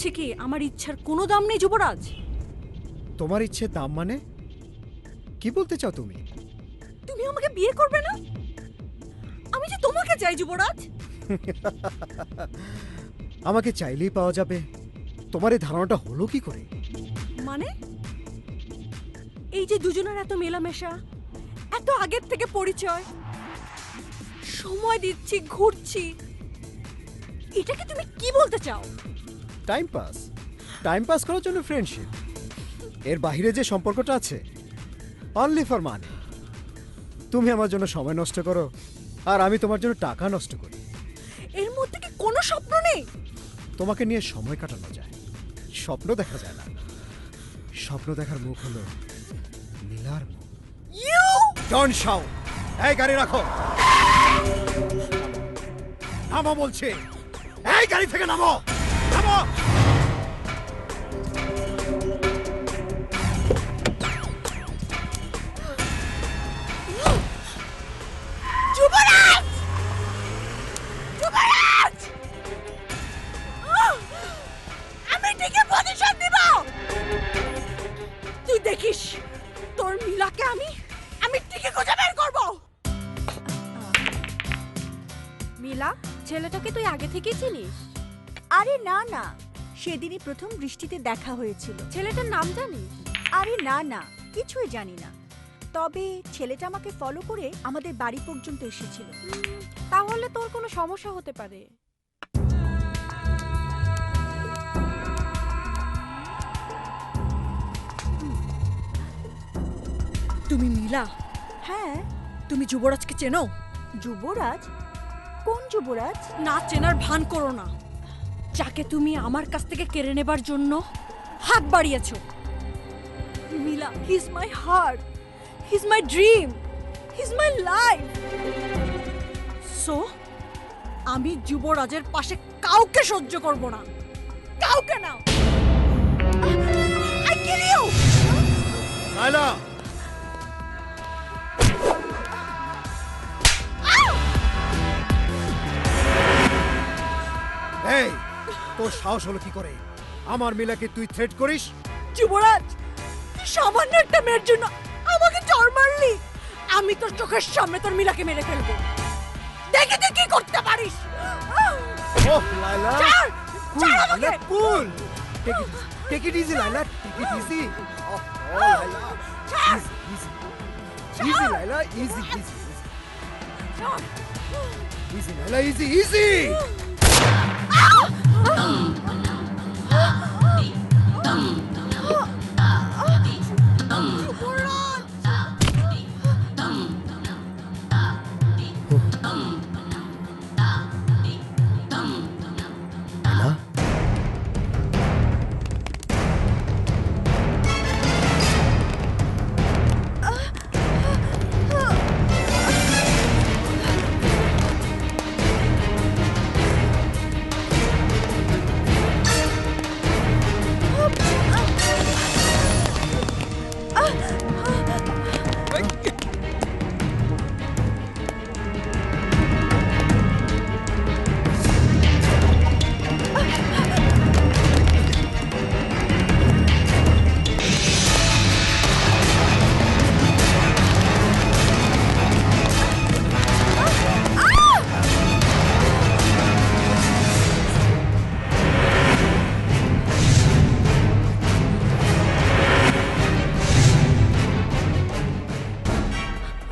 হচ্ছে কি আমার ইচ্ছার কোনো দাম নেই যুবরাজ? তোমার ইচ্ছে দাম মানে কি বলতে চাও তুমি? তুমি আমাকে বিয়ে করবে না? আমি যে তোমাকে চাই যুবরাজ। আমাকে চাইলেই পাওয়া যাবে, তোমার এই ধারণাটা হলো কি করে? মানে এই যে দুজনের এত মেলামেশা, এত আগের থেকে পরিচয়, সময় দিচ্ছি, ঘুরছি, এটাকে তুমি কি বলতে চাও? টাইম পাস করার জন্য ফ্রেন্ডশিপ। এর বাইরে যে সম্পর্কটা আছে, অনলি ফর মানি। তুমি আমার জন্য সময় নষ্ট করো আর আমি তোমার জন্য টাকা নষ্ট করি। এর মধ্যে কি কোনো স্বপ্ন নেই? তোমাকে নিয়ে সময় কাটানো যায়, স্বপ্ন দেখা যায় না। স্বপ্ন দেখার মুখ হলো নীলার মুখ। You don't shout! এই গাড়ি রাখো, নামো বলছি। এই গাড়ি থেকে নামো, নামো! যুবরাজ! যুবরাজ! আমি ঠিকই পজিশন দিব। তুই দেখিস তোর মিলাকে আমি ঠিকই খুঁজে বের করব। মিলা, ছেলেটাকে তুই আগে থেকেই চিনিস? আরে না না, সেদিনই প্রথম দৃষ্টিতে দেখা হয়েছিল। ছেলেটার নাম জানিস? আরে না না, কিছুই জানি না। তবে ছেলেটা আমাকে ফলো করে আমাদের বাড়ি পর্যন্ত এসেছিল। তাহলে তোর কোনো সমস্যা হতে পারে। তুমি মিলা, হ্যাঁ। তুমি যুবরাজকে চেনো? যুবরাজ? কোন যুবরাজ? না চেনার ভান করো না, যাকে তুমি আমার কাছ থেকে কেড়ে নেবার জন্য হাত বাড়িয়েছো। Mila, he is my heart, he is my dream, he is my life. So আমি যুবরাজের পাশে কাউকে সহ্য করব না, কাউকে না। I kill you! নাইলা! এই, তোর সাহস হলো কি করে আমার মিলাকে তুই থ্রেট করিস? যুবরাজ, তুই সামান্য একটা মেয়ের জন্য আমাকে চড় মারলি। আমি তোর চোখের সামনে তোর মিলাকে মেরে ফেলবো। দেখে তুই কি করতে পারিস। ওহ লাইলা, ছাড়! কুল ছাড় লাইলা, আমাকে! Cool. Take it easy Laila, take it easy. Oh Laila, ছাড়! Easy easy Laila, easy easy ছাড়! Easy Laila, easy easy.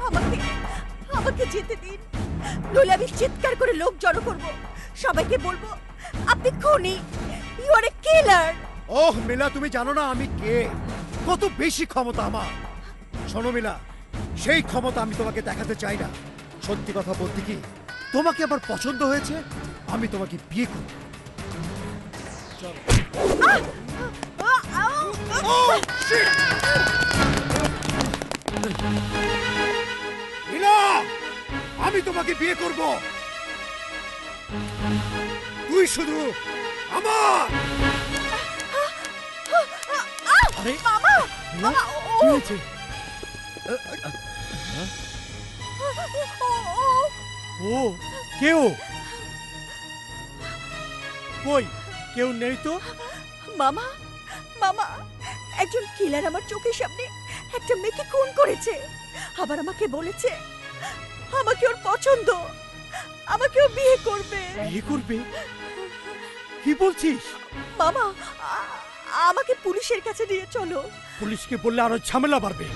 আমাকে আমাকে যেতে দিন, নইলে আমি চিৎকার করে লোক জড়ো করব। সবাইকে বলবো আপনি খুনি, ইউ আর এ কিলার। ওহ মিলা, তুমি জানো না আমি কে, কত বেশি ক্ষমতা আমার। শোনো মিলা, সেই ক্ষমতা আমি তোমাকে দেখাতে চাই না। সত্যি কথা বলতে কি, তোমাকে আমার পছন্দ হয়েছে, আমি তোমাকে বিয়ে করব। চলো। Oh, shit! মিলা, আমি তোমাকে বিয়ে করব। তুই শুধু আমার। আরে মামা, মিলা, মামা, কি হয়েছে? ও কেউ কই? কেউ নেই তো। মামা মামা একজন কিলার আমার চোখের সামনে একটা মেয়েকে খুন করেছে, আবার আমাকে বলেছে আমাকে ওর পছন্দ, আমাকে ও বিয়ে করবে। বিয়ে করবে? কি বলছিস? মামা আমাকে পুলিশের কাছে নিয়ে চলো। পুলিশকে বললে আরো ঝামেলা বাড়বে।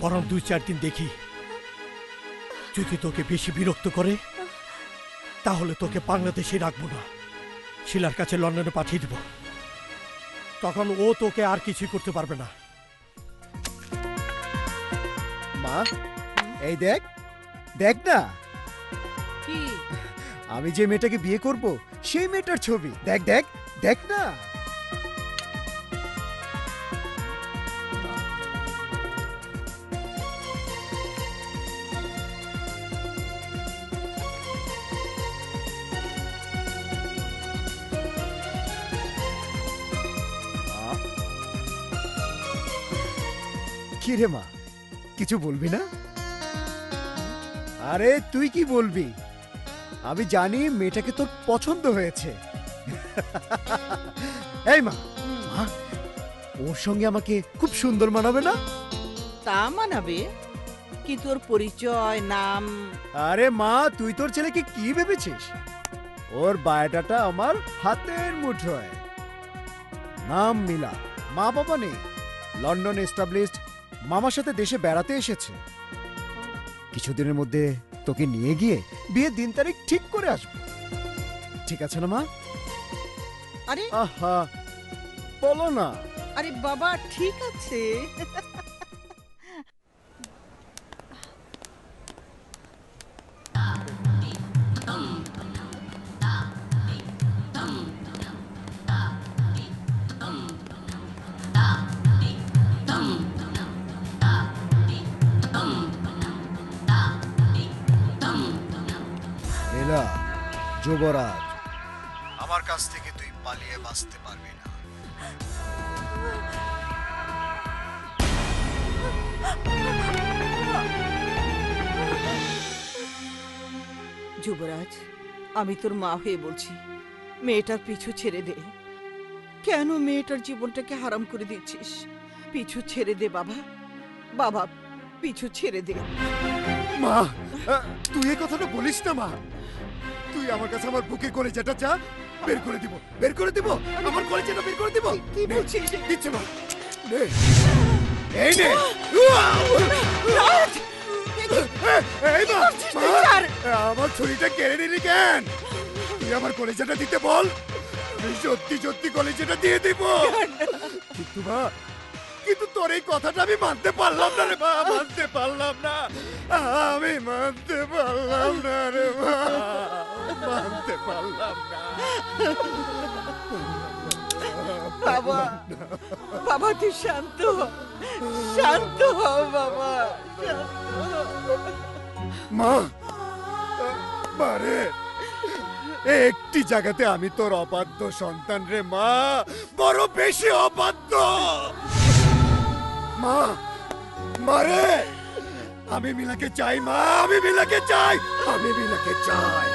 বরং 2-4 দিন দেখি, যদি তোকে বেশি বিরক্ত করে তাহলে তোকে বাংলাদেশে রাখবো না, শিলার কাছে লন্ডনে পাঠিয়ে দেব। তখন ও তোকে আর কিছুই করতে পারবে না। মা, এই দেখ দেখ না, কি আমি যে মেয়েটাকে বিয়ে করব সেই মেয়েটার ছবি। দেখ দেখ দেখ না। কি রে মা, কিছু বলবি না? আরে তুই কি বলবি? আমি জানি মেয়েটাকে তোর পছন্দ হয়েছে। এই মা, মা, ওর সঙ্গে আমাকে খুব সুন্দর মানাবে না? তা মানাবে, কিন্তু ওর পরিচয় নাম আরে মা, তুই তোর ছেলেকে কি ভেবেছিস? ওর বায়োডাটা আমার হাতের মুঠোয়। নাম মিলা, মা বাবা নেই, লন্ডন এস্টাবলিশড, মামার সাথে দেশে বেড়াতে এসেছে। কিছুদিনের মধ্যে তোকে নিয়ে গিয়ে বিয়ের দিন তারিখ ঠিক করে আসবো। ঠিক আছে না মা? আরে আহা, বলো না। আরে বাবা ঠিক আছে। লীলা, যুবরাজ, আমার কাছ থেকে তুই পালিয়ে বাঁচতে পারবি না। যুবরাজ, আমি তোর মা হয়ে বলছি, মেয়েটার পিছু ছেড়ে দে। কেন মেয়েটার জীবনটাকে হারাম করে দিচ্ছিস? পিছু ছেড়ে দে বাবা, বাবা পিছু ছেড়ে দে। মা, তুই এই কথাটা বলিস না মা। তুই আমার কাছে আমার বুকে কলেজাটা চা, বের করে দিব, বের করে দিব, আমার কলেজাটা বের করে দিব। কি বলছিস? দিচ্ছে মা, নে, এই নে। এই মা, মা, আমার ছুরিটা কেড়ে নিলি কেন? তুই আমার কলেজাটা দিতে বল, আমি সত্যি সত্যি কলেজাটা দিয়ে দিব। কিন্তু মা, কিন্তু তোর এই কথাটা আমি মানতে পারলাম না রে মা, মানতে পারলাম না, আমি মানতে পারলাম না রে মা, মানতে পারলাম না। বাবা, বাবা তুই শান্ত হ, শান্ত হ বাবা, শান্ত হ। মা, মারে, একটি জায়গাতে আমি তোর অবাধ্য সন্তান রে মা, বড় বেশি অবাধ্য। মা, মারে, আমি মিলাকে চাই মা, আমি মিলাকে চাই, আমি মিলাকে চাই।